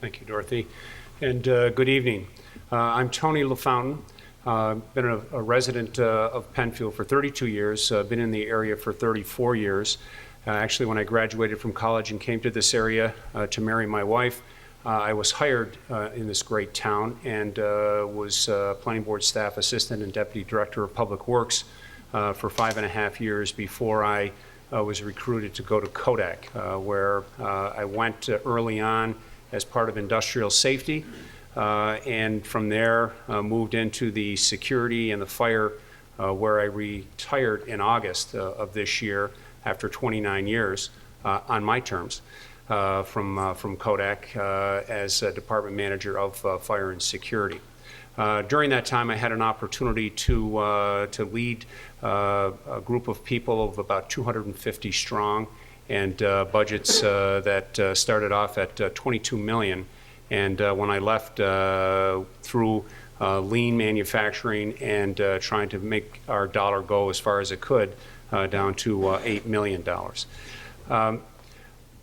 Thank you, Dorothy. And good evening. I'm Tony LaFountain. Been a resident of Penfield for 32 years, been in the area for 34 years. Actually, when I graduated from college and came to this area to marry my wife, I was hired in this great town and was planning board staff assistant and deputy director of public works for 5.5 years before I was recruited to go to Kodak, where I went early on as part of industrial safety, and from there moved into the security and the fire, where I retired in August of this year after 29 years on my terms from Kodak as a department manager of fire and security. During that time, I had an opportunity to lead a group of people of about 250 strong, and budgets that started off at 22 million. And when I left through lean manufacturing and trying to make our dollar go as far as it could, down to $8 million.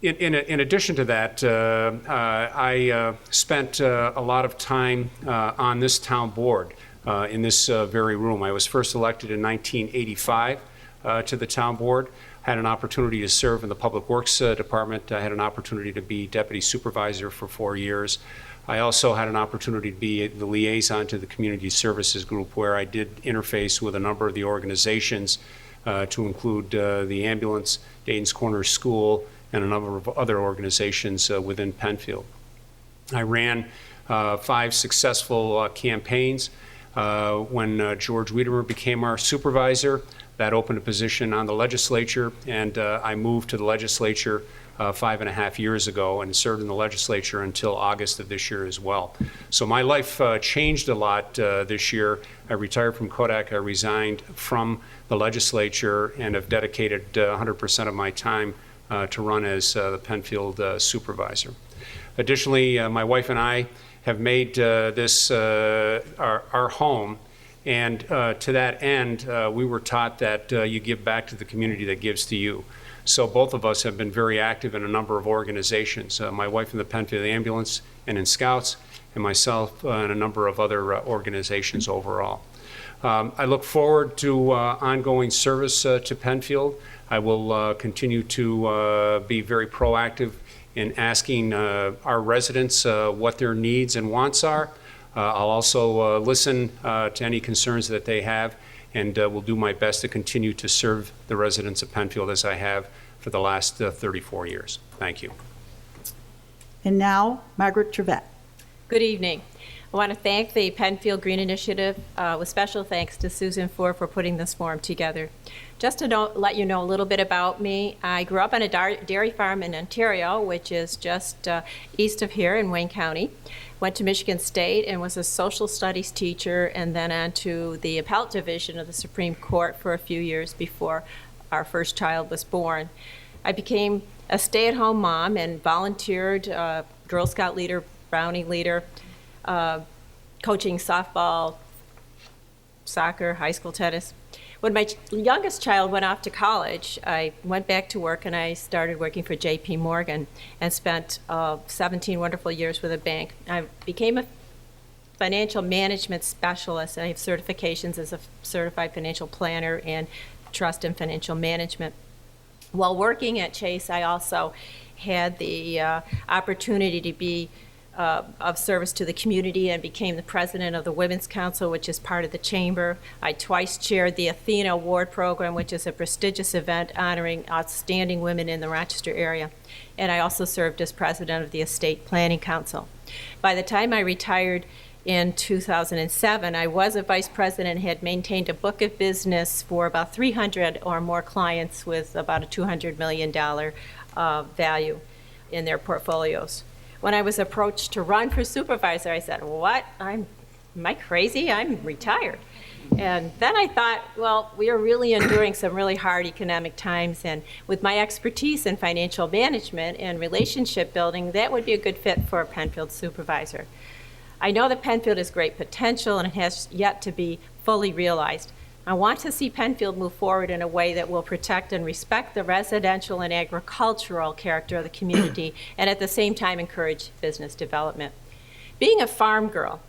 In addition to that, I spent a lot of time on this town board in this very room. I was first elected in 1985 to the town board. Had an opportunity to serve in the Public Works Department. I had an opportunity to be deputy supervisor for 4 years. I also had an opportunity to be the liaison to the Community Services Group, where I did interface with a number of the organizations to include the ambulance, Dayton's Corner School, and a number of other organizations within Penfield. I ran 5 successful campaigns. When George Wiedemer became our supervisor, that opened a position on the legislature, and I moved to the legislature 5.5 years ago and served in the legislature until August of this year as well. So my life changed a lot this year. I retired from Kodak. I resigned from the legislature and have dedicated 100% of my time to run as the Penfield supervisor. Additionally, my wife and I have made this our home. And to that end, we were taught that you give back to the community that gives to you. So both of us have been very active in a number of organizations. My wife in the Penfield Ambulance and in Scouts, and myself in a number of other organizations overall. I look forward to ongoing service to Penfield. I will continue to be very proactive in asking our residents what their needs and wants are. I'll also listen to any concerns that they have, and will do my best to continue to serve the residents of Penfield as I have for the last 34 years. Thank you. And now, Margaret Trevette. Good evening. I want to thank the Penfield Green Initiative, with special thanks to Susan for putting this forum together. Just to let you know a little bit about me, I grew up on a dairy farm in Ontario, which is just east of here in Wayne County. Went to Michigan State and was a social studies teacher, and then on to the appellate division of the Supreme Court for a few years before our first child was born. I became a stay-at-home mom and volunteered, Girl Scout leader, Brownie leader, coaching softball, soccer, high school tennis. When my youngest child went off to college, I went back to work and I started working for J.P. Morgan and spent 17 wonderful years with a bank. I became a financial management specialist. I have certifications as a certified financial planner and trust and financial management. While working at Chase, I also had the opportunity to be of service to the community and became the president of the Women's Council, which is part of the chamber. I twice chaired the Athena Award Program, which is a prestigious event honoring outstanding women in the Rochester area. And I also served as president of the Estate Planning Council. By the time I retired in 2007, I was a vice president and had maintained a book of business for about 300 or more clients with about a $200 million value in their portfolios. When I was approached to run for supervisor, I said, what? Am I crazy? I'm retired. And then I thought, well, we are really enduring some really hard economic times, and with my expertise in financial management and relationship building, that would be a good fit for a Penfield supervisor. I know that Penfield has great potential and it has yet to be fully realized. I want to see Penfield move forward in a way that will protect and respect the residential and agricultural character of the community and at the same time encourage business development. Being a farm girl,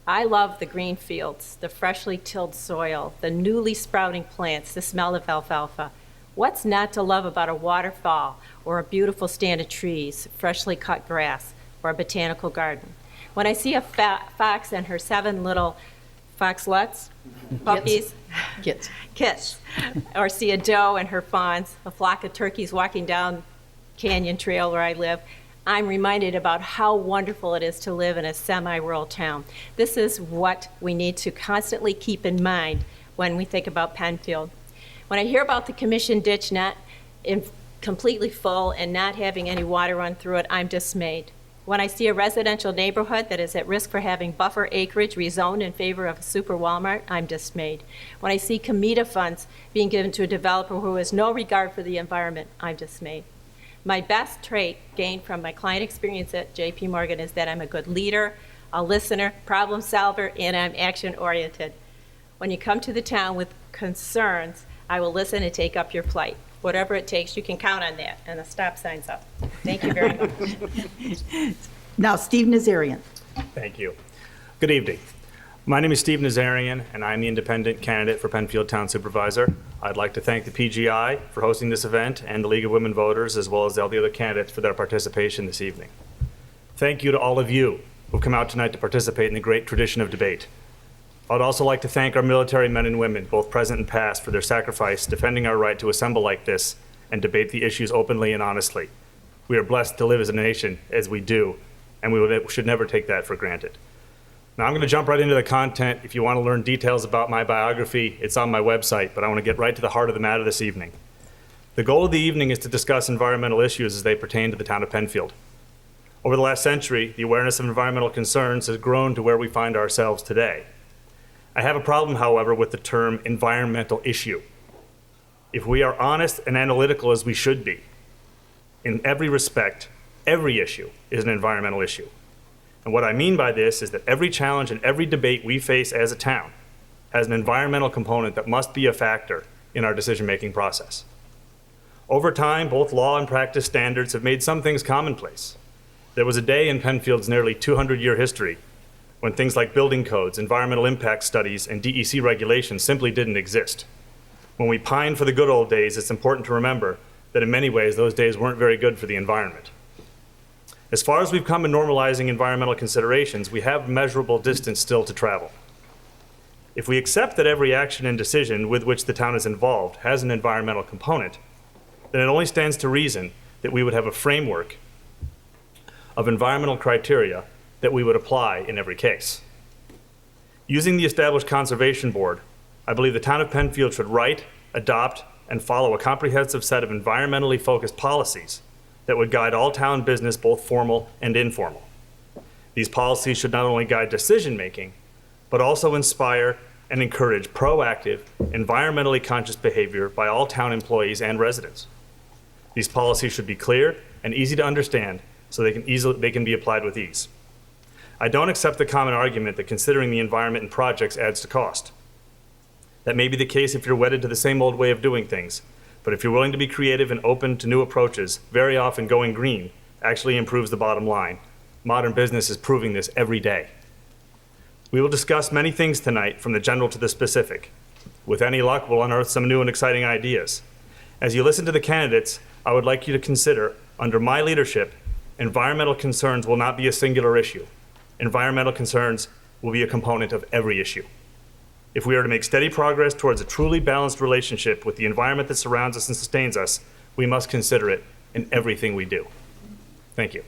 I love the green fields, the freshly tilled soil, the newly sprouting plants, the smell of alfalfa. What's not to love about a waterfall or a beautiful stand of trees, freshly cut grass, or a botanical garden? When I see a fox and her 7 little foxlets, puppies, kits, or see a doe and her fawns, a flock of turkeys walking down Canyon Trail where I live, I'm reminded about how wonderful it is to live in a semi-rural town. This is what we need to constantly keep in mind when we think about Penfield. When I hear about the Commission ditch not completely full and not having any water run through it, I'm dismayed. When I see a residential neighborhood that is at risk for having buffer acreage rezoned in favor of a super Walmart, I'm dismayed. When I see COMITA funds being given to a developer who has no regard for the environment, I'm dismayed. My best trait gained from my client experience at J.P. Morgan is that I'm a good leader, a listener, problem solver, and I'm action-oriented. When you come to the town with concerns, I will listen and take up your plight. Whatever it takes, you can count on that, and the stop sign's up. Thank you very much. Now, Steve Nazarian. Thank you. Good evening. My name is Steve Nazarian, and I'm the independent candidate for Penfield Town Supervisor. I'd like to thank the PGI for hosting this event and the League of Women Voters, as well as all the other candidates for their participation this evening. Thank you to all of you who've come out tonight to participate in the great tradition of debate. I'd also like to thank our military men and women, both present and past, for their sacrifice defending our right to assemble like this and debate the issues openly and honestly. We are blessed to live as a nation as we do, and we should never take that for granted. Now I'm going to jump right into the content. If you want to learn details about my biography, it's on my website, but I want to get right to the heart of the matter this evening. The goal of the evening is to discuss environmental issues as they pertain to the town of Penfield. Over the last century, the awareness of environmental concerns has grown to where we find ourselves today. I have a problem, however, with the term environmental issue. If we are honest and analytical as we should be, in every respect, every issue is an environmental issue. And what I mean by this is that every challenge and every debate we face as a town has an environmental component that must be a factor in our decision-making process. Over time, both law and practice standards have made some things commonplace. There was a day in Penfield's nearly 200-year history when things like building codes, environmental impact studies, and DEC regulations simply didn't exist. When we pine for the good old days, it's important to remember that in many ways those days weren't very good for the environment. As far as we've come in normalizing environmental considerations, we have measurable distance still to travel. If we accept that every action and decision with which the town is involved has an environmental component, then it only stands to reason that we would have a framework of environmental criteria that we would apply in every case. Using the established Conservation Board, I believe the town of Penfield should write, adopt, and follow a comprehensive set of environmentally focused policies that would guide all town business, both formal and informal. These policies should not only guide decision-making, but also inspire and encourage proactive, environmentally conscious behavior by all town employees and residents. These policies should be clear and easy to understand so they can be applied with ease. I don't accept the common argument that considering the environment in projects adds to cost. That may be the case if you're wedded to the same old way of doing things, but if you're willing to be creative and open to new approaches, very often going green actually improves the bottom line. Modern business is proving this every day. We will discuss many things tonight, from the general to the specific. With any luck, we'll unearth some new and exciting ideas. As you listen to the candidates, I would like you to consider, under my leadership, environmental concerns will not be a singular issue. Environmental concerns will be a component of every issue. If we are to make steady progress towards a truly balanced relationship with the environment that surrounds us and sustains us, we must consider it in everything we do. Thank you.